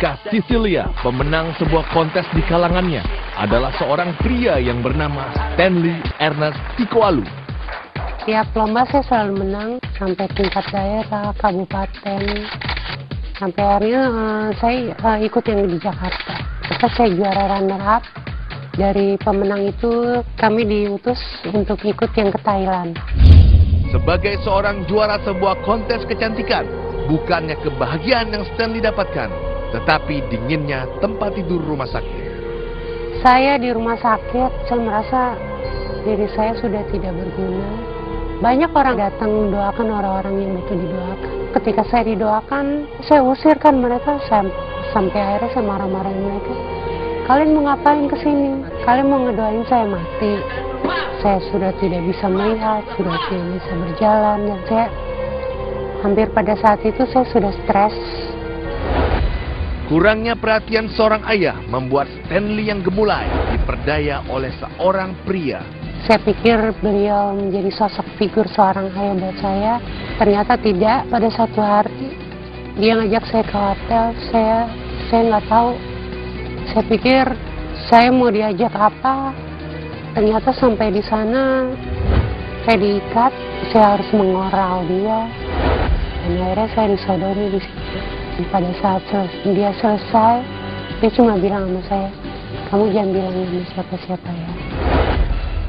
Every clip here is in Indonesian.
Jika Cecilia, pemenang sebuah kontes di kalangannya, adalah seorang pria yang bernama Stanley Ernest Tikoalu. Tiap lomba saya selalu menang, sampai tingkat daerah, kabupaten. Sampai akhirnya saya ikut yang di Jakarta. Terus saya juara runner up. Dari pemenang itu kami diutus untuk ikut yang ke Thailand. Sebagai seorang juara sebuah kontes kecantikan, bukannya kebahagiaan yang Stanley dapatkan, tetapi dinginnya tempat tidur rumah sakit. Saya di rumah sakit, saya merasa diri saya sudah tidak berguna. Banyak orang datang mendoakan orang-orang yang butuh didoakan. Ketika saya didoakan, saya usirkan mereka, sampai akhirnya saya marah-marahin mereka. Kalian mau ngapain kesini? Kalian mau ngedoain saya mati? Saya sudah tidak bisa melihat, sudah tidak bisa berjalan, dan saya hampir pada saat itu saya sudah stres. Kurangnya perhatian seorang ayah membuat Stanley yang gemulai diperdaya oleh seorang pria. Saya pikir beliau menjadi sosok figur seorang ayah buat saya. Ternyata tidak. Pada satu hari dia ngajak saya ke hotel. Saya nggak tahu. Saya pikir saya mau diajak apa. Ternyata sampai di sana saya diikat. Saya harus mengoral dia. Dan akhirnya saya disodoni di situ. Pada saat dia selesai, dia cuma bilang sama saya, kamu jangan bilang sama siapa-siapa ya.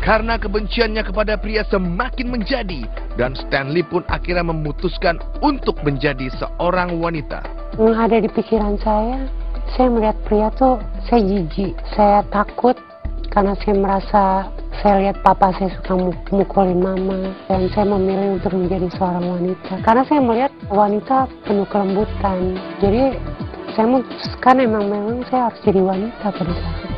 Karena kebenciannya kepada pria semakin menjadi, dan Stanley pun akhirnya memutuskan untuk menjadi seorang wanita. Yang ada di pikiran saya melihat pria tuh, saya jijik, saya takut. Karena saya merasa, saya lihat papa saya suka mukulin mama. Dan saya memilih untuk menjadi seorang wanita. Karena saya melihat wanita penuh kelembutan. Jadi saya memutuskan memang saya harus jadi wanita pada saat itu.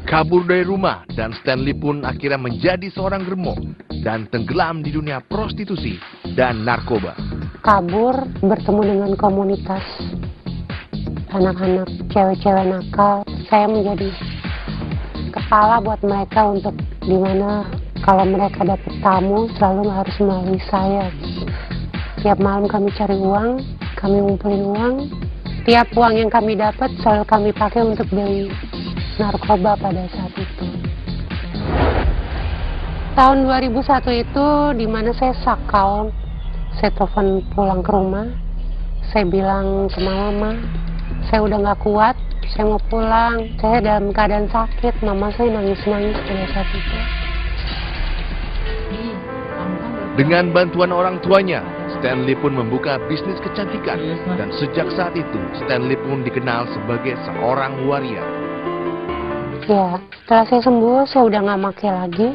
Kabur dari rumah, dan Stanley pun akhirnya menjadi seorang geremok dan tenggelam di dunia prostitusi dan narkoba. Kabur, bertemu dengan komunitas anak-anak cewek-cewek nakal. Saya menjadi kepala buat mereka untuk dimana kalau mereka dapat tamu selalu harus melalui saya. Tiap malam kami cari uang, kami ngumpulin uang. Tiap uang yang kami dapat selalu kami pakai untuk beli narkoba pada saat itu. Tahun 2001 itu dimana saya sakau, saya telepon pulang ke rumah. Saya bilang ke mama, saya udah gak kuat, saya mau pulang. Saya dalam keadaan sakit, mama saya nangis-nangis pada saat itu. Dengan bantuan orang tuanya, Stanley pun membuka bisnis kecantikan. Dan sejak saat itu, Stanley pun dikenal sebagai seorang waria. Ya, setelah saya sembuh, saya udah gak pakai lagi.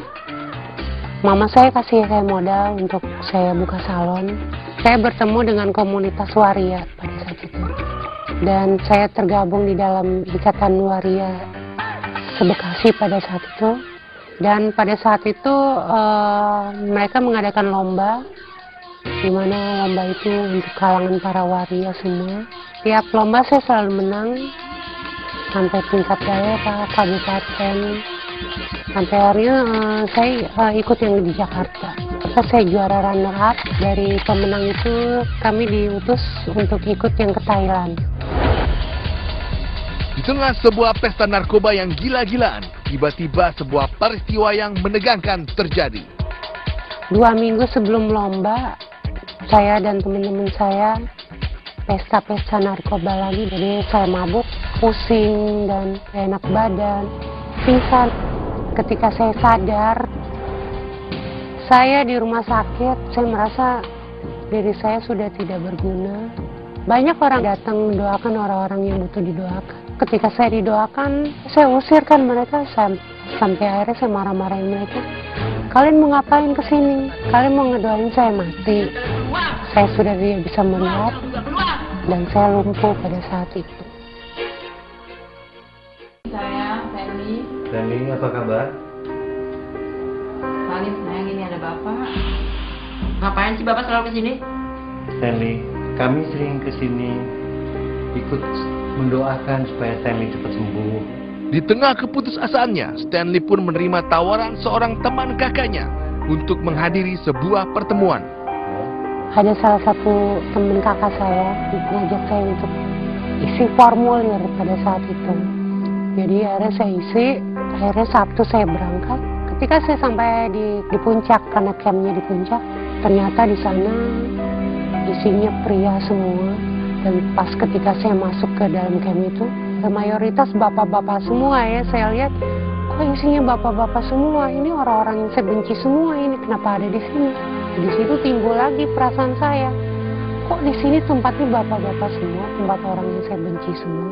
Mama saya kasih saya modal untuk saya buka salon. Saya bertemu dengan komunitas waria pada saat itu. Dan saya tergabung di dalam Ikatan Waria se-Bekasi pada saat itu. Dan pada saat itu mereka mengadakan lomba, di mana lomba itu untuk kalangan para waria semua. Tiap lomba saya selalu menang, sampai tingkat daerah, kabupaten. Sampai akhirnya saya ikut yang di Jakarta. Terus saya juara runner up. Dari pemenang itu kami diutus untuk ikut yang ke Thailand. Di tengah sebuah pesta narkoba yang gila-gilaan, tiba-tiba sebuah peristiwa yang menegangkan terjadi. 2 minggu sebelum lomba, saya dan teman-teman saya pesta-pesta narkoba lagi. Jadi saya mabuk, pusing, dan enak badan, pingsan. Ketika saya sadar, saya di rumah sakit, saya merasa diri saya sudah tidak berguna. Banyak orang datang mendoakan orang-orang yang butuh didoakan. Ketika saya didoakan, saya usirkan mereka, sampai akhirnya saya marah-marahin mereka. Kalian mau ngapain kesini? Kalian mau ngedoain saya mati? Saya sudah tidak bisa melihat, dan saya lumpuh pada saat itu. Saya Stanley. Stanley, apa kabar? Salim, sayang, ini ada Bapak. Ngapain sih Bapak selalu kesini? Stanley, kami sering kesini ikut mendoakan supaya Stanley cepat sembuh. Di tengah keputusasaannya, Stanley pun menerima tawaran seorang teman kakaknya untuk menghadiri sebuah pertemuan. ada salah satu teman kakak saya ngajak saya untuk isi formulir pada saat itu. Jadi akhirnya saya isi, akhirnya Sabtu saya berangkat. Ketika saya sampai di puncak, karena campnya di puncak, ternyata di sana isinya pria semua. Dan pas ketika saya masuk ke dalam camp itu, mayoritas bapak-bapak semua ya. Saya lihat, kok isinya bapak-bapak semua, ini orang-orang yang saya benci semua ini, kenapa ada di sini? Di situ timbul lagi perasaan saya, kok di sini tempatnya bapak-bapak semua, tempat orang yang saya benci semua.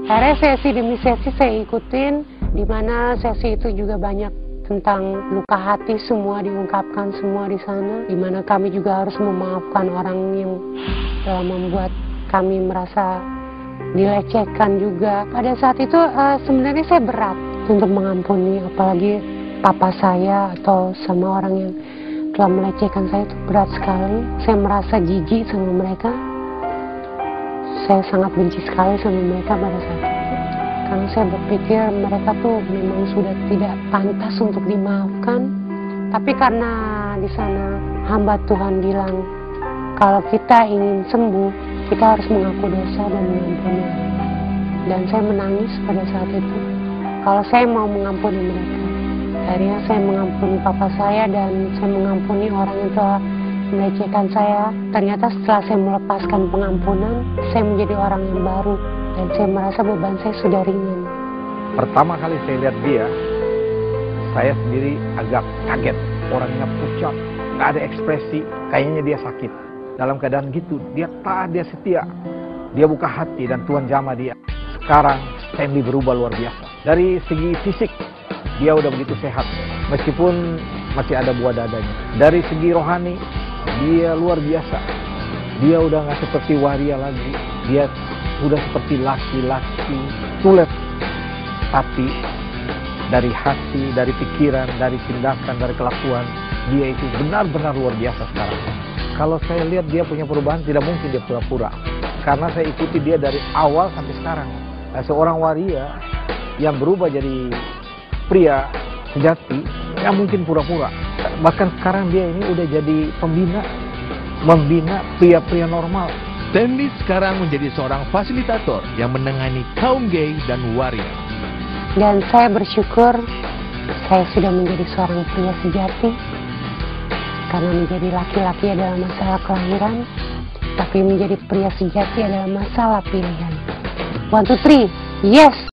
Akhirnya sesi demi sesi saya ikutin, di mana sesi itu juga banyak tentang luka hati semua diungkapkan semua di sana, di mana kami juga harus memaafkan orang yang telah membuat kami merasa dilecehkan juga. Pada saat itu sebenarnya saya berat untuk mengampuni, apalagi papa saya atau sama orang yang telah melecehkan saya, itu berat sekali. Saya merasa jijik sama mereka. Saya sangat benci sekali sama mereka pada saat itu. Karena saya berpikir mereka tuh memang sudah tidak pantas untuk dimaafkan. Tapi karena di sana hamba Tuhan bilang, kalau kita ingin sembuh, kita harus mengaku dosa dan mengampuni. Dan saya menangis pada saat itu. Kalau saya mau mengampuni mereka, akhirnya saya mengampuni papa saya dan saya mengampuni orang yang telah melecehkan saya. Ternyata setelah saya melepaskan pengampunan, saya menjadi orang yang baru dan saya merasa beban saya sudah ringan. Pertama kali saya lihat dia, saya sendiri agak kaget. Orangnya pucat, nggak ada ekspresi, kayaknya dia sakit. Dalam keadaan gitu, dia taat, dia setia, dia buka hati dan Tuhan jamah dia. Sekarang Stanley berubah luar biasa. Dari segi fisik, dia udah begitu sehat, meskipun masih ada buah dadanya. Dari segi rohani, dia luar biasa. Dia udah nggak seperti waria lagi, dia udah seperti laki-laki tulen. Tapi dari hati, dari pikiran, dari tindakan, dari kelakuan, dia itu benar-benar luar biasa sekarang. Kalau saya lihat dia punya perubahan, tidak mungkin dia pura-pura. Karena saya ikuti dia dari awal sampai sekarang. Nah, seorang waria yang berubah jadi pria sejati, nggak mungkin pura-pura. Bahkan sekarang dia ini udah jadi membina pria-pria normal. Stanley sekarang menjadi seorang fasilitator yang menangani kaum gay dan waria. Dan saya bersyukur saya sudah menjadi seorang pria sejati. Karena menjadi laki-laki adalah masalah kelahiran, tapi menjadi pria sejati adalah masalah pilihan. 1, 2, 3, yes!